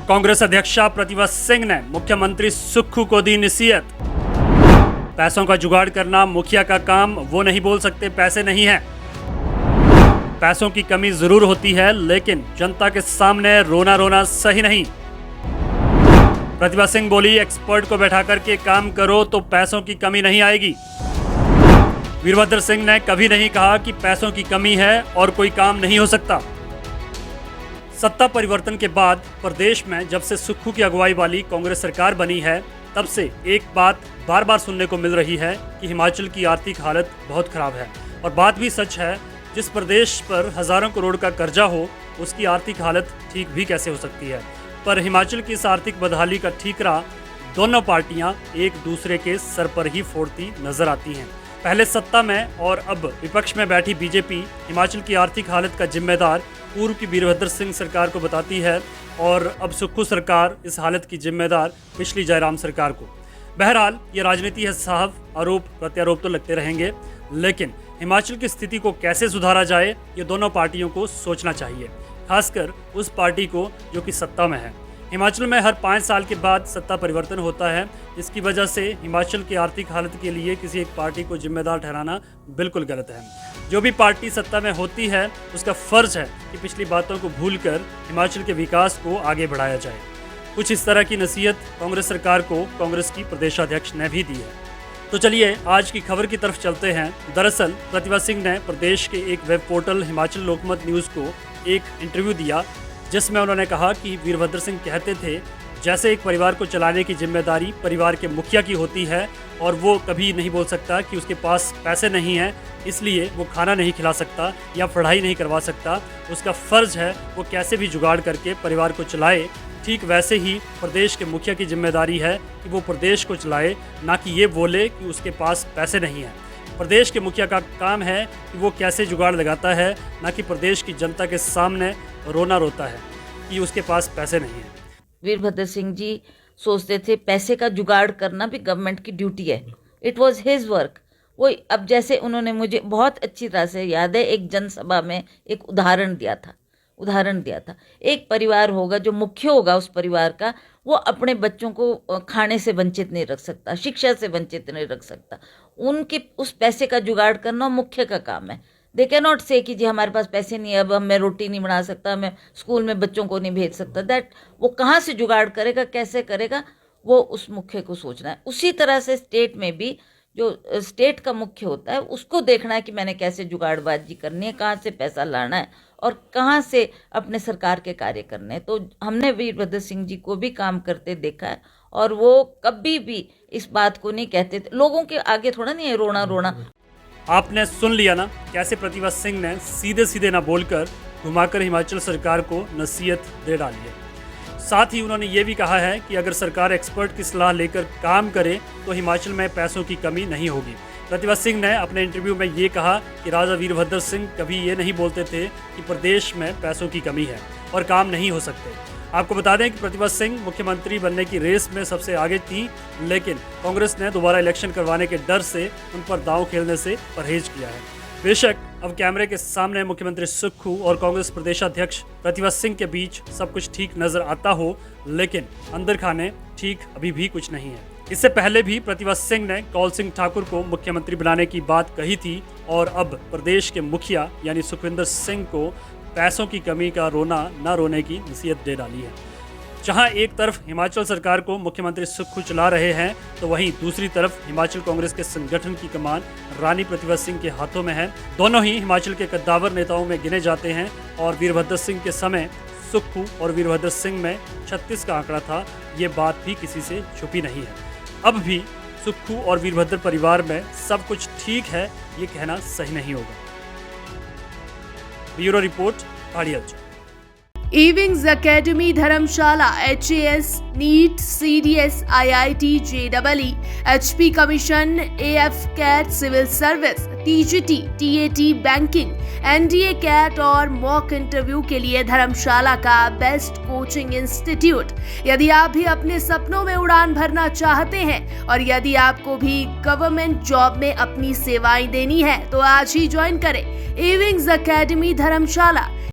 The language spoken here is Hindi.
कांग्रेस अध्यक्षा प्रतिभा सिंह ने मुख्यमंत्री सुक्खू को दी नसीहत। पैसों का जुगाड़ करना मुखिया का काम, वो नहीं बोल सकते पैसे नहीं हैं। पैसों की कमी जरूर होती है, लेकिन जनता के सामने रोना रोना सही नहीं। प्रतिभा सिंह बोली, एक्सपर्ट को बैठा करके काम करो तो पैसों की कमी नहीं आएगी। वीरभद्र सिंह ने कभी नहीं कहा कि पैसों की कमी है और कोई काम नहीं हो सकता। सत्ता परिवर्तन के बाद प्रदेश में जब से सुक्खू की अगुवाई वाली कांग्रेस सरकार बनी है, तब से एक बात बार बार सुनने को मिल रही है कि हिमाचल की आर्थिक हालत बहुत खराब है। और बात भी सच है, जिस प्रदेश पर हजारों करोड़ का कर्जा हो, उसकी आर्थिक हालत ठीक भी कैसे हो सकती है। पर हिमाचल की इस आर्थिक बदहाली का ठीकरा दोनों पार्टियां एक दूसरे के सर पर ही फोड़ती नजर आती हैं। पहले सत्ता में और अब विपक्ष में बैठी बीजेपी हिमाचल की आर्थिक हालत का जिम्मेदार पूर्व की वीरभद्र सिंह सरकार को बताती है, और अब सुक्खू सरकार इस हालत की जिम्मेदार पिछली जयराम सरकार को। बहरहाल ये राजनीति है साहब, आरोप प्रत्यारोप तो लगते रहेंगे, लेकिन हिमाचल की स्थिति को कैसे सुधारा जाए, ये दोनों पार्टियों को सोचना चाहिए, खासकर उस पार्टी को जो कि सत्ता में है। हिमाचल में हर 5 साल के बाद सत्ता परिवर्तन होता है। इसकी वजह से हिमाचल की आर्थिक हालत के लिए किसी एक पार्टी को जिम्मेदार ठहराना बिल्कुल गलत है। जो भी पार्टी सत्ता में होती है, उसका फर्ज है कि पिछली बातों को भूलकर हिमाचल के विकास को आगे बढ़ाया जाए। कुछ इस तरह की नसीहत कांग्रेस सरकार को कांग्रेस की प्रदेशाध्यक्ष ने भी दी है। तो चलिए आज की खबर की तरफ चलते हैं। दरअसल प्रतिभा सिंह ने प्रदेश के एक वेब पोर्टल हिमाचल लोकमत न्यूज़ को एक इंटरव्यू दिया, जिसमें उन्होंने कहा कि वीरभद्र सिंह कहते थे, जैसे एक परिवार को चलाने की जिम्मेदारी परिवार के मुखिया की होती है, और वो कभी नहीं बोल सकता कि उसके पास पैसे नहीं हैं, इसलिए वो खाना नहीं खिला सकता या पढ़ाई नहीं करवा सकता। उसका फ़र्ज है वो कैसे भी जुगाड़ करके परिवार को चलाए। ठीक वैसे ही प्रदेश के मुखिया की जिम्मेदारी है कि वो प्रदेश को चलाए, ना कि ये बोले कि उसके पास पैसे नहीं हैं। प्रदेश के मुखिया का काम है कि वो कैसे जुगाड़ लगाता है, ना कि प्रदेश की जनता के सामने रोना रोता है कि उसके पास पैसे नहीं हैं। वीरभद्र सिंह जी सोचते थे पैसे का जुगाड़ करना भी गवर्नमेंट की ड्यूटी है। It was his work. वो अब जैसे उन्होंने मुझे बहुत अच्छी तरह से याद है, एक जनसभा में एक उदाहरण दिया था। एक परिवार होगा जो मुख्य होगा उस परिवार का, वो अपने बच्चों को खाने से वंचित नहीं रख सकता, शिक्षा से वंचित नहीं रख सकता। उनके उस पैसे का जुगाड़ करना मुख्य का काम है। दे कैन नॉट से कि जी हमारे पास पैसे नहीं है, अब मैं रोटी नहीं बना सकता, मैं स्कूल में बच्चों को नहीं भेज सकता। दैट वो कहाँ से जुगाड़ करेगा, कैसे करेगा, वो उस मुख्य को सोचना है। उसी तरह से स्टेट में भी जो स्टेट का मुख्य होता है, उसको देखना है कि मैंने कैसे जुगाड़बाजी करनी है, कहाँ से पैसा लाना है और कहाँ से अपने सरकार के कार्य करने हैं। तो हमने वीरभद्र सिंह जी को भी काम करते देखा है, और वो कभी भी इस बात को नहीं कहते थे। लोगों के आगे थोड़ा नहीं है रोना रोना। आपने सुन लिया ना, कैसे प्रतिभा सिंह ने सीधे सीधे ना बोलकर घुमाकर हिमाचल सरकार को नसीहत दे डाली है। साथ ही उन्होंने ये भी कहा है कि अगर सरकार एक्सपर्ट की सलाह लेकर काम करे तो हिमाचल में पैसों की कमी नहीं होगी। प्रतिभा सिंह ने अपने इंटरव्यू में ये कहा कि राजा वीरभद्र सिंह कभी ये नहीं बोलते थे कि प्रदेश में पैसों की कमी है और काम नहीं हो सकते। आपको बता दें कि प्रतिभा सिंह मुख्यमंत्री बनने की रेस में सबसे आगे थी, लेकिन कांग्रेस ने दोबारा इलेक्शन करवाने के डर से उन पर दांव खेलने से परहेज किया है। बेशक अब कैमरे के सामने मुख्यमंत्री सुक्खू और कांग्रेस प्रदेशाध्यक्ष प्रतिभा सिंह के बीच सब कुछ ठीक नजर आता हो, लेकिन अंदर खाने ठीक अभी भी कुछ नहीं है। इससे पहले भी प्रतिभा सिंह ने कौल सिंह ठाकुर को मुख्यमंत्री बनाने की बात कही थी, और अब प्रदेश के मुखिया यानी सुखविंदर सिंह को पैसों की कमी का रोना ना रोने की नसीहत दे डाली है। जहां एक तरफ हिमाचल सरकार को मुख्यमंत्री सुक्खू चला रहे हैं, तो वहीं दूसरी तरफ हिमाचल कांग्रेस के संगठन की कमान रानी प्रतिभा सिंह के हाथों में है। दोनों ही हिमाचल के कद्दावर नेताओं में गिने जाते हैं, और वीरभद्र सिंह के समय सुक्खू और वीरभद्र सिंह में 36 का आंकड़ा था। ये बात भी किसी से छुपी नहीं है। अब भी सुक्खू और वीरभद्र परिवार में सब कुछ ठीक है, ये कहना सही नहीं होगा। ब्यूरो रिपोर्ट, पहाड़ी हलचल। एविंग्स academy Dharamshala HAS NEET CDS IIT JEE HP commission AF CAT civil service TGT TAT banking NDA CAT और मॉक इंटरव्यू के लिए धर्मशाला का बेस्ट कोचिंग इंस्टीट्यूट। यदि आप भी अपने सपनों में उड़ान भरना चाहते हैं और यदि आपको भी गवर्नमेंट जॉब में अपनी सेवाएं देनी है, तो आज ही ज्वाइन करें एविंग्स एकेडमी धर्मशाला।